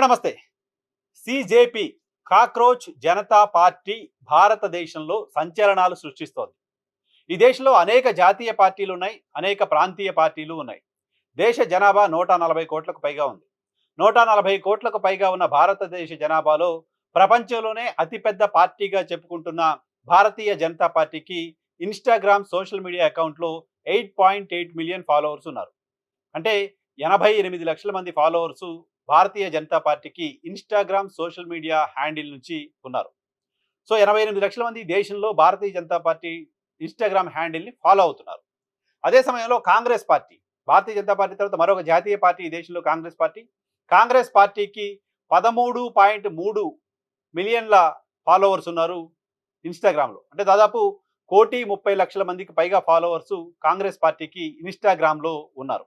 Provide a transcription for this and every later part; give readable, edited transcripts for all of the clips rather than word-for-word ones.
Hello నమస్తే. సిజేపీ cockroach Janata party భారతదేశంలో సంచలనాలు సృష్టిస్తోంది. ఈ దేశంలో అనేక జాతీయ పార్టీలు ఉన్నాయి, అనేక ప్రాంతీయ పార్టీలు ఉన్నాయి. దేశ జనాభా 140 కోట్లకు పైగా ఉంది. 140 కోట్లకు పైగా ఉన్న భారతదేశ జనాభాలో ప్రపంచంలోనే అతిపెద్ద పార్టీగా చెప్పుకుంటున్న భారతీయ జనతా పార్టీకి ఇన్‌స్టాగ్రామ్ సోషల్ మీడియా అకౌంట్‌లో 8.8 మిలియన్ ఫాలోవర్స్ ఉన్నారు. అంటే 88 లక్షల మంది ఫాలోవర్సు భారతీయ జనతా పార్టీకి ఇన్‌స్టాగ్రామ్ సోషల్ మీడియా హ్యాండిల్ నుంచి ఉన్నారు. సో 88 లక్షల మంది దేశంలో Bharatiya Janata party Instagram హ్యాండిల్‌ని follow అవుతున్నారు. అదే సమయంలో కాంగ్రెస్ పార్టీ, భారతీయ జనతా పార్టీ తర్వాత మరొక జాతీయ పార్టీ ఈ దేశంలో కాంగ్రెస్ పార్టీ. కాంగ్రెస్ పార్టీకి 13.3 మిలియన్ల ఫాలోవర్స్ ఉన్నారు ఇన్‌స్టాగ్రామ్‌లో. అంటే దాదాపు 1,30,00,000 మందికి పైగా ఫాలోవర్సు కాంగ్రెస్ పార్టీకి ఇన్‌స్టాగ్రామ్‌లో ఉన్నారు.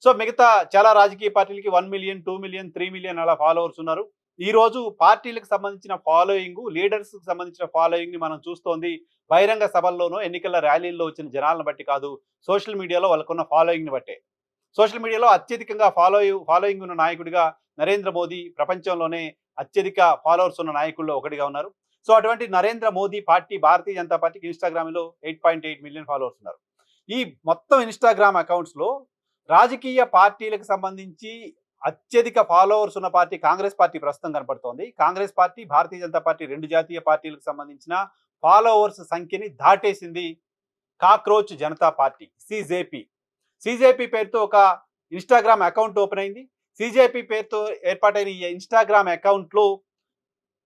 సో మిగతా చాలా రాజకీయ పార్టీలకి 1 మిలియన్, 2 మిలియన్, 3 మిలియన్ అలా ఫాలోవర్స్ ఉన్నారు. ఈ రోజు పార్టీలకు సంబంధించిన ఫాలోయింగ్, లీడర్స్‌కి సంబంధించిన ఫాలోయింగ్‌ని మనం చూస్తోంది బహిరంగ సభల్లోనో, ఎన్నికల ర్యాలీల్లో వచ్చిన జనాలను బట్టి కాదు, సోషల్ మీడియాలో వాళ్ళకున్న ఫాలోయింగ్‌ని బట్టే. సోషల్ మీడియాలో అత్యధికంగా ఫాలోయింగ్ ఉన్న నాయకుడిగా నరేంద్ర మోదీ ప్రపంచంలోనే అత్యధిక ఫాలోవర్స్ ఉన్న నాయకుల్లో ఒకటిగా ఉన్నారు. సో అటువంటి నరేంద్ర మోదీ పార్టీ, భారతీయ జనతా పార్టీకి ఇన్‌స్టాగ్రామ్‌లో 8.8 మిలియన్ ఫాలోవర్స్ ఉన్నారు. ఈ మొత్తం ఇన్‌స్టాగ్రామ్ అకౌంట్స్‌లో రాజకీయ పార్టీలకు సంబంధించి అత్యధిక ఫాలోవర్స్ ఉన్న పార్టీ కాంగ్రెస్ పార్టీ ప్రస్తుతం కనపడుతోంది. కాంగ్రెస్ పార్టీ, భారతీయ జనతా పార్టీ 2 జాతీయ పార్టీలకు సంబంధించిన ఫాలోవర్స్ సంఖ్యని దాటేసింది కాక్రోచ్ జనతా పార్టీ సిజేపీ. సిజేపీ పేరుతో ఒక ఇన్‌స్టాగ్రామ్ అకౌంట్ ఓపెన్ అయింది. సిజేపీ పేరుతో ఏర్పాటైన ఈ ఇన్‌స్టాగ్రామ్ అకౌంట్‌లో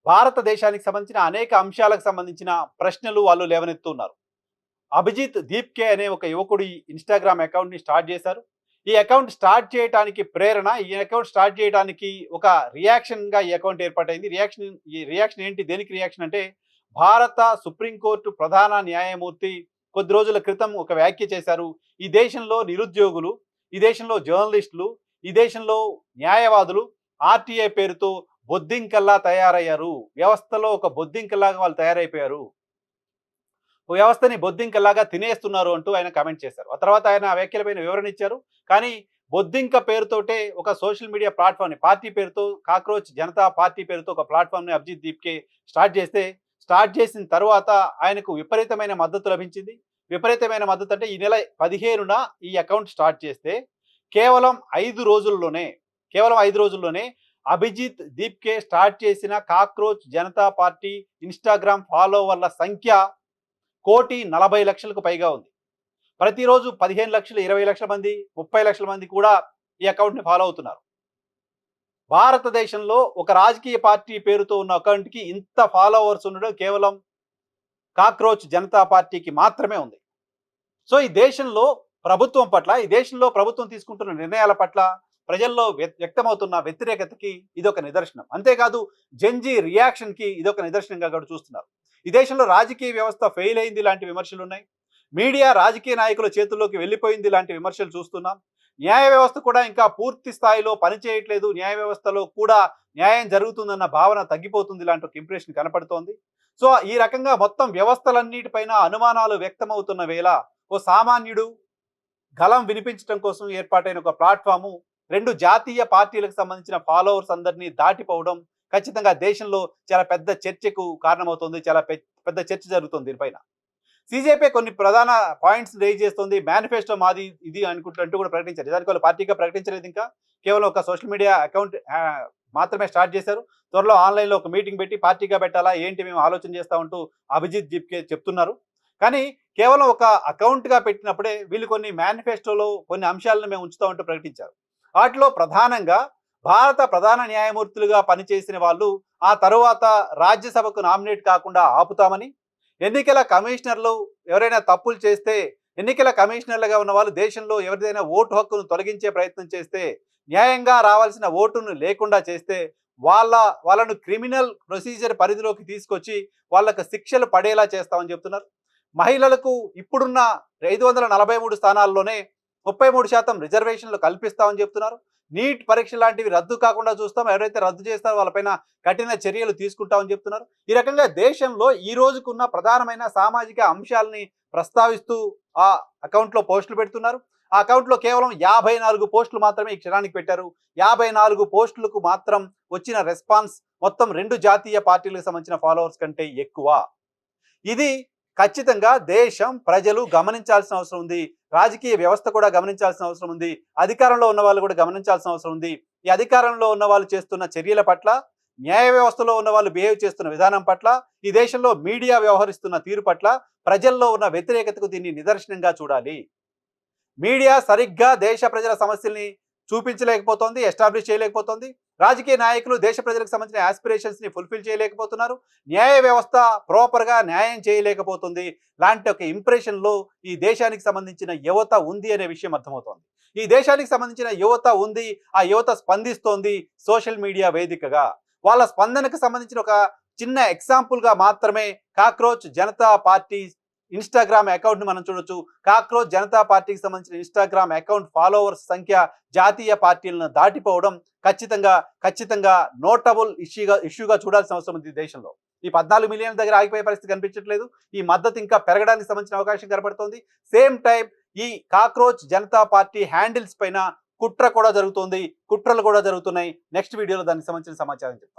భారతదేశానికి సంబంధించిన అనేక అంశాలకు సంబంధించిన ప్రశ్నలు వాళ్ళు లేవనెత్తున్నారు. అభిజిత్ దీప్కే అనే ఒక యువకుడు ఈ ఇన్‌స్టాగ్రామ్ అకౌంట్‌ని స్టార్ట్ చేశారు. ఈ అకౌంట్ స్టార్ట్ చేయడానికి ప్రేరణ, ఈ అకౌంట్ స్టార్ట్ చేయడానికి ఒక రియాక్షన్‌గా ఈ అకౌంట్ ఏర్పాటైంది. ఈ రియాక్షన్ ఏంటి? దేనికి రియాక్షన్ అంటే, భారత సుప్రీంకోర్టు ప్రధాన న్యాయమూర్తి కొద్ది రోజుల క్రితం ఒక వ్యాఖ్య చేశారు. ఈ దేశంలో నిరుద్యోగులు, ఈ దేశంలో జర్నలిస్టులు, ఈ దేశంలో న్యాయవాదులు ఆర్టీఐ పేరుతో బొద్దింకల్లా తయారయ్యారు. వ్యవస్థలో ఒక బొద్దింకల్లాగా వాళ్ళు తయారైపోయారు. వ్యవస్థని బొద్దింకలాగా తినేస్తున్నారు అంటూ ఆయన కామెంట్ చేశారు. ఆ తర్వాత ఆయన ఆ వ్యాఖ్యలపైన వివరణ ఇచ్చారు. కానీ బొద్దింక పేరుతోటే ఒక సోషల్ మీడియా ప్లాట్‌ఫామ్‌ని, పార్టీ పేరుతో కాక్రోచ్ జనతా పార్టీ పేరుతో ఒక ప్లాట్‌ఫామ్‌ని అభిజిత్ దీప్కే స్టార్ట్ చేసిన తర్వాత ఆయనకు విపరీతమైన మద్దతు లభించింది. విపరీతమైన మద్దతు అంటే ఈ నెల 15న ఈ అకౌంట్ స్టార్ట్ చేస్తే కేవలం 5 రోజుల్లోనే అభిజిత్ దీప్కే స్టార్ట్ చేసిన కాక్రోచ్ జనతా పార్టీ ఇన్‌స్టాగ్రామ్ ఫాలోవర్ల సంఖ్య 1,40,00,000కు పైగా ఉంది. ప్రతిరోజు 15 లక్షలు, 20 లక్షల మంది, 30 లక్షల మంది కూడా ఈ అకౌంట్‌ని ఫాలో అవుతున్నారు. భారతదేశంలో ఒక రాజకీయ పార్టీ పేరుతో ఉన్న అకౌంట్‌కి ఇంత ఫాలోవర్స్ ఉండడం కేవలం కాక్రోచ్ జనతా పార్టీకి మాత్రమే ఉంది. సో ఈ దేశంలో ప్రభుత్వం తీసుకుంటున్న నిర్ణయాల పట్ల ప్రజల్లో వ్యక్తమవుతున్న వ్యతిరేకతకి ఇదొక నిదర్శనం. అంతేకాదు జెన్‌జీ రియాక్షన్‌కి ఇదొక నిదర్శనంగా కూడా చూస్తున్నారు. ఈ దేశంలో రాజకీయ వ్యవస్థ ఫెయిల్ అయింది లాంటి విమర్శలు ఉన్నాయి. మీడియా రాజకీయ నాయకుల చేతుల్లోకి వెళ్ళిపోయింది లాంటి విమర్శలు చూస్తున్నాం. న్యాయ వ్యవస్థ కూడా ఇంకా పూర్తి స్థాయిలో పనిచేయట్లేదు, న్యాయ వ్యవస్థలో కూడా న్యాయం జరుగుతుందన్న భావన తగ్గిపోతుంది లాంటి ఒక ఇంప్రెషన్ కనపడుతోంది. సో ఈ రకంగా మొత్తం వ్యవస్థలన్నిటిపైన అనుమానాలు వ్యక్తమవుతున్న వేళ ఓ సామాన్యుడు గలం వినిపించడం కోసం ఏర్పాటైన ఒక ప్లాట్‌ఫాము 2 జాతీయ పార్టీలకు సంబంధించిన ఫాలోవర్స్ అందరినీ దాటిపోవడం ఖచ్చితంగా దేశంలో చాలా పెద్ద చర్చకు కారణమవుతుంది. చాలా పెద్ద చర్చ జరుగుతుంది దీనిపైన. సీజేపీ కొన్ని ప్రధాన పాయింట్స్ రైజ్ చేస్తుంది. మేనిఫెస్టో మాది ఇది అంటూ కూడా ప్రకటించారు. నిజానికి వాళ్ళు పార్టీగా ప్రకటించలేదు ఇంకా. కేవలం ఒక సోషల్ మీడియా అకౌంట్ మాత్రమే స్టార్ట్ చేశారు. త్వరలో ఆన్‌లైన్‌లో ఒక మీటింగ్ పెట్టి పార్టీగా పెట్టాలా ఏంటి మేము ఆలోచన చేస్తామంటూ అభిజిత్ దీప్కే చెప్తున్నారు. కానీ కేవలం ఒక అకౌంట్‌గా పెట్టినప్పుడే వీళ్ళు కొన్ని మేనిఫెస్టోలో కొన్ని అంశాలను మేము ఉంచుతామంటూ ప్రకటించారు. వాటిలో ప్రధానంగా భారత ప్రధాన న్యాయమూర్తులుగా పనిచేసిన వాళ్ళు ఆ తరువాత రాజ్యసభకు నామినేట్ కాకుండా ఆపుతామని, ఎన్నికల కమిషనర్లు ఎవరైనా తప్పులు చేస్తే ఎన్నికల కమిషనర్లుగా ఉన్న వాళ్ళు దేశంలో ఎవరిదైనా ఓటు హక్కును తొలగించే ప్రయత్నం చేస్తే, న్యాయంగా రావాల్సిన ఓటును లేకుండా చేస్తే వాళ్ళను క్రిమినల్ ప్రొసీజర్ పరిధిలోకి తీసుకొచ్చి వాళ్ళకు శిక్షలు పడేలా చేస్తామని చెప్తున్నారు. మహిళలకు ఇప్పుడున్న 543 స్థానాల్లోనే 33% రిజర్వేషన్లు కల్పిస్తామని చెప్తున్నారు. నీట్ పరీక్ష లాంటివి రద్దు కాకుండా చూస్తాం, ఎవరైతే రద్దు చేస్తారో వాళ్ళపైన కఠిన చర్యలు తీసుకుంటామని చెప్తున్నారు. ఈ రకంగా దేశంలో ఈ రోజుకున్న ప్రధానమైన సామాజిక అంశాలని ప్రస్తావిస్తూ ఆ అకౌంట్లో పోస్టులు పెడుతున్నారు. ఆ అకౌంట్లో కేవలం 54 పోస్టులు మాత్రమే ఈ క్షణానికి పెట్టారు. 54 పోస్టులకు మాత్రం వచ్చిన రెస్పాన్స్ మొత్తం 2 జాతీయ పార్టీలకు సంబంధించిన ఫాలోవర్స్ కంటే ఎక్కువ. ఇది ఖచ్చితంగా దేశం, ప్రజలు గమనించాల్సిన అవసరం ఉంది. రాజకీయ వ్యవస్థ కూడా గమనించాల్సిన అవసరం ఉంది. అధికారంలో ఉన్న వాళ్ళు కూడా గమనించాల్సిన అవసరం ఉంది. ఈ అధికారంలో ఉన్న వాళ్ళు చేస్తున్న చర్యల పట్ల, న్యాయ వ్యవస్థలో ఉన్న వాళ్ళు బిహేవ్ చేస్తున్న విధానం పట్ల, ఈ దేశంలో మీడియా వ్యవహరిస్తున్న తీరు పట్ల ప్రజల్లో ఉన్న వ్యతిరేకతకు దీన్ని నిదర్శనంగా చూడాలి. మీడియా సరిగ్గా దేశ ప్రజల సమస్యల్ని చూపించలేకపోతోంది, ఎస్టాబ్లిష్ చేయలేకపోతోంది. రాజకీయ నాయకులు దేశ ప్రజలకు సంబంధించిన ఆస్పిరేషన్స్ని ఫుల్ఫిల్ చేయలేకపోతున్నారు. న్యాయ వ్యవస్థ ప్రాపర్గా న్యాయం చేయలేకపోతుంది. లాంటి ఒక ఇంప్రెషన్లో ఈ దేశానికి సంబంధించిన యువత ఉంది అనే విషయం అర్థమవుతోంది. ఈ దేశానికి సంబంధించిన యువత ఉంది, ఆ యువత స్పందిస్తోంది సోషల్ మీడియా వేదికగా. వాళ్ళ స్పందనకు సంబంధించిన ఒక చిన్న ఎగ్జాంపుల్గా మాత్రమే కాక్రోచ్ జనతా పార్టీ ఇన్స్టాగ్రామ్ అకౌంట్ని మనం చూడొచ్చు. కాక్రోచ్ జనతా పార్టీకి సంబంధించిన ఇన్స్టాగ్రామ్ అకౌంట్ ఫాలోవర్స్ సంఖ్య జాతీయ పార్టీలను దాటిపోవడం ఖచ్చితంగా నోటబుల్ ఇష్యూగా చూడాల్సిన అవసరం ఉంది దేశంలో. ఈ 14 మిలియన్ల దగ్గర ఆగిపోయే పరిస్థితి కనిపించట్లేదు. ఈ మద్దతు ఇంకా పెరగడానికి సంబంధించిన అవకాశం కనబడుతోంది. సేమ్ టైం ఈ కాక్రోచ్ జనతా పార్టీ హ్యాండిల్స్ పైన కుట్రలు కూడా జరుగుతున్నాయి. నెక్స్ట్ వీడియోలో దానికి సంబంధించిన సమాచారం చెప్తాను.